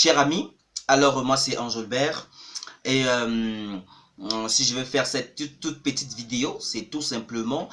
Cher ami, alors moi c'est Angelbert et si je vais faire cette toute petite vidéo, c'est tout simplement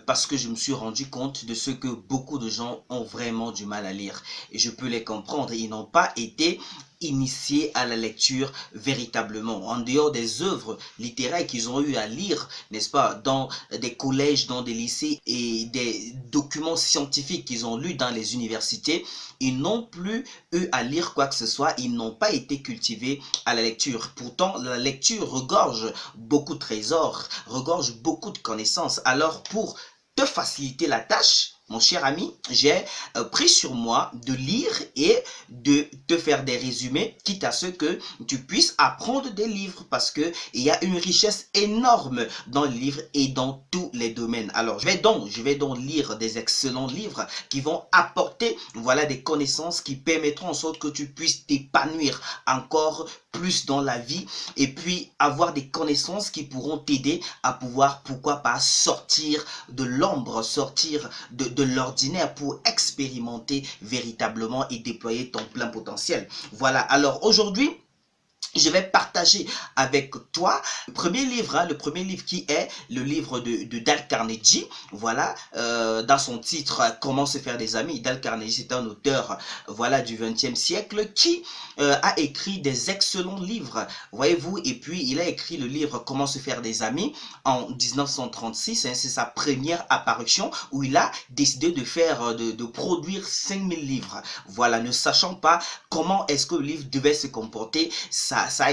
parce que je me suis rendu compte de ce que beaucoup de gens ont vraiment du mal à lire. Et je peux les comprendre, ils n'ont pas été initiés à la lecture véritablement. En dehors des œuvres littéraires qu'ils ont eu à lire, n'est-ce pas, dans des collèges, dans des lycées et des documents scientifiques qu'ils ont lus dans les universités, ils n'ont plus eu à lire quoi que ce soit, ils n'ont pas été cultivés à la lecture. Pourtant, la lecture regorge beaucoup de trésors, regorge beaucoup de connaissances. Alors, pour te faciliter la tâche, mon cher ami, j'ai pris sur moi de lire et de te faire des résumés, quitte à ce que tu puisses apprendre des livres, parce qu'il y a une richesse énorme dans les livres et dans tous les domaines. Alors, je vais donc lire des excellents livres qui vont apporter, voilà, des connaissances qui permettront en sorte que tu puisses t'épanouir encore plus dans la vie et puis avoir des connaissances qui pourront t'aider à pouvoir, pourquoi pas, sortir de l'ombre, sortir de l'ordinaire pour expérimenter véritablement et déployer ton plein potentiel. Voilà, alors aujourd'hui, je vais partager avec toi le premier livre qui est le livre de Dale Carnegie. Voilà, dans son titre Comment se faire des amis. Dale Carnegie, c'est un auteur, voilà, du XXe siècle qui a écrit des excellents livres, voyez-vous. Et puis il a écrit le livre Comment se faire des amis en 1936. Hein, c'est sa première apparition où il a décidé de faire, de produire 5000 livres. Voilà, ne sachant pas comment est-ce que le livre devait se comporter. Ça a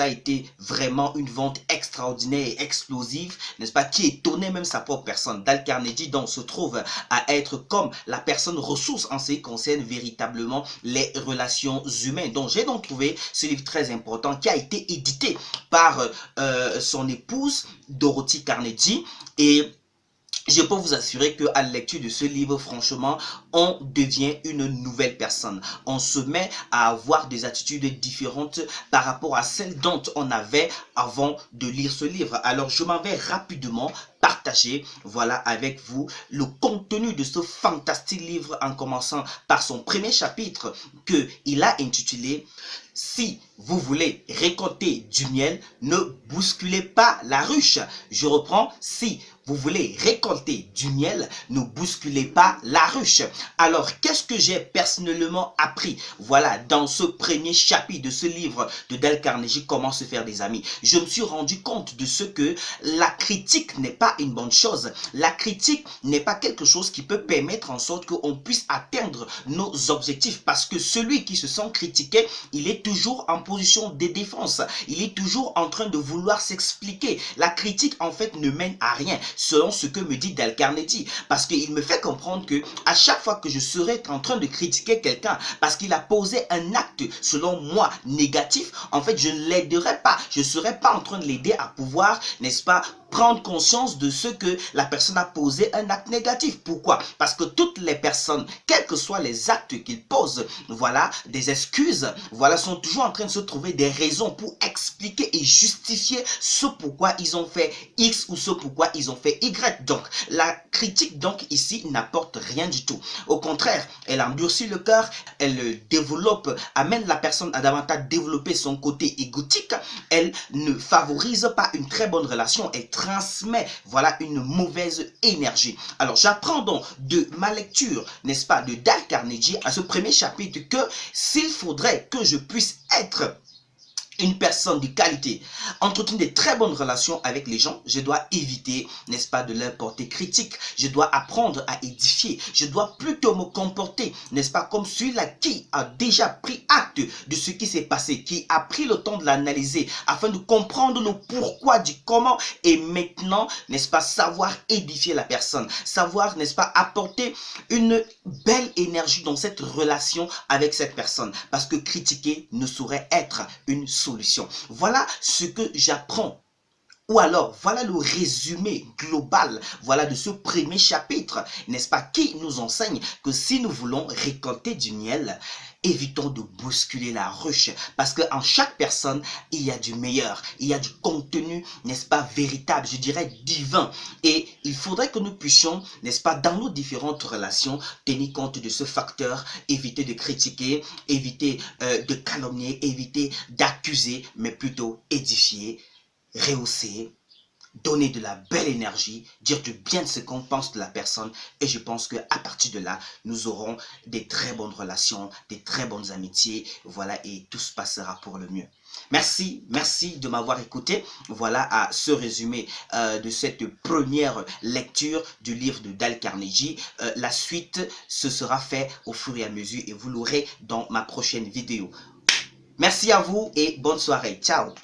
été vraiment une vente extraordinaire et explosive, n'est-ce pas, qui étonnait même sa propre personne. Dale Carnegie donc se trouve à être comme la personne ressource en ce qui concerne véritablement les relations humaines. Donc j'ai donc trouvé ce livre très important qui a été édité par son épouse Dorothy Carnegie, et je peux vous assurer qu'à la lecture de ce livre, franchement, on devient une nouvelle personne. On se met à avoir des attitudes différentes par rapport à celles dont on avait avant de lire ce livre. Alors, je m'en vais rapidement partager, voilà, avec vous le contenu de ce fantastique livre, en commençant par son premier chapitre qu'il a intitulé « Si vous voulez récolter du miel, ne bousculez pas la ruche ». Je reprends, si vous voulez récolter du miel, ne bousculez pas la ruche. Alors, qu'est-ce que j'ai personnellement appris, voilà, dans ce premier chapitre de ce livre de Dale Carnegie, Comment se faire des amis? Je me suis rendu compte de ce que la critique n'est pas une bonne chose. La critique n'est pas quelque chose qui peut permettre en sorte qu'on puisse atteindre nos objectifs, parce que celui qui se sent critiqué, il est toujours en position de défense. Il est toujours en train de vouloir s'expliquer. La critique, en fait, ne mène à rien, selon ce que me dit Dale Carnegie, parce qu'il me fait comprendre que à chaque fois que je serai en train de critiquer quelqu'un parce qu'il a posé un acte, selon moi, négatif, en fait, je ne l'aiderai pas. Je ne serai pas en train de l'aider à pouvoir, n'est-ce pas, prendre conscience de ce que la personne a posé un acte négatif. Pourquoi? Parce que toutes les personnes, quels que soient les actes qu'ils posent, voilà, des excuses, voilà, sont toujours en train de se trouver des raisons pour expliquer et justifier ce pourquoi ils ont fait X ou ce pourquoi ils ont fait Y. Donc, la critique, donc, ici, n'apporte rien du tout. Au contraire, elle endurcit le cœur, elle développe, amène la personne à davantage développer son côté égotique, elle ne favorise pas une très bonne relation, elle transmet, voilà, une mauvaise énergie. Alors, j'apprends donc de ma lecture, n'est-ce pas, de Dale Carnegie, à ce premier chapitre, que s'il faudrait que je puisse être une personne de qualité, entretenir de très bonnes relations avec les gens, je dois éviter, n'est-ce pas, de leur porter critique. Je dois apprendre à édifier. Je dois plutôt me comporter, n'est-ce pas, comme celui-là qui a déjà pris acte de ce qui s'est passé, qui a pris le temps de l'analyser afin de comprendre le pourquoi du comment, et maintenant, n'est-ce pas, savoir édifier la personne, savoir, n'est-ce pas, apporter une belle énergie dans cette relation avec cette personne, parce que critiquer ne saurait être une solution. Voilà ce que j'apprends. Ou alors, voilà le résumé global, voilà, de ce premier chapitre, n'est-ce pas, qui nous enseigne que si nous voulons récolter du miel, évitons de bousculer la ruche, parce qu'en chaque personne, il y a du meilleur, il y a du contenu, n'est-ce pas, véritable, je dirais divin. Et il faudrait que nous puissions, n'est-ce pas, dans nos différentes relations, tenir compte de ce facteur, éviter de critiquer, éviter de calomnier, éviter d'accuser, mais plutôt édifier, rehausser, donner de la belle énergie, dire du bien de ce qu'on pense de la personne. Et je pense qu'à partir de là, nous aurons des très bonnes relations, des très bonnes amitiés. Voilà, et tout se passera pour le mieux. Merci de m'avoir écouté. Voilà à ce résumé de cette première lecture du livre de Dale Carnegie. La suite, ce sera fait au fur et à mesure et vous l'aurez dans ma prochaine vidéo. Merci à vous et bonne soirée. Ciao.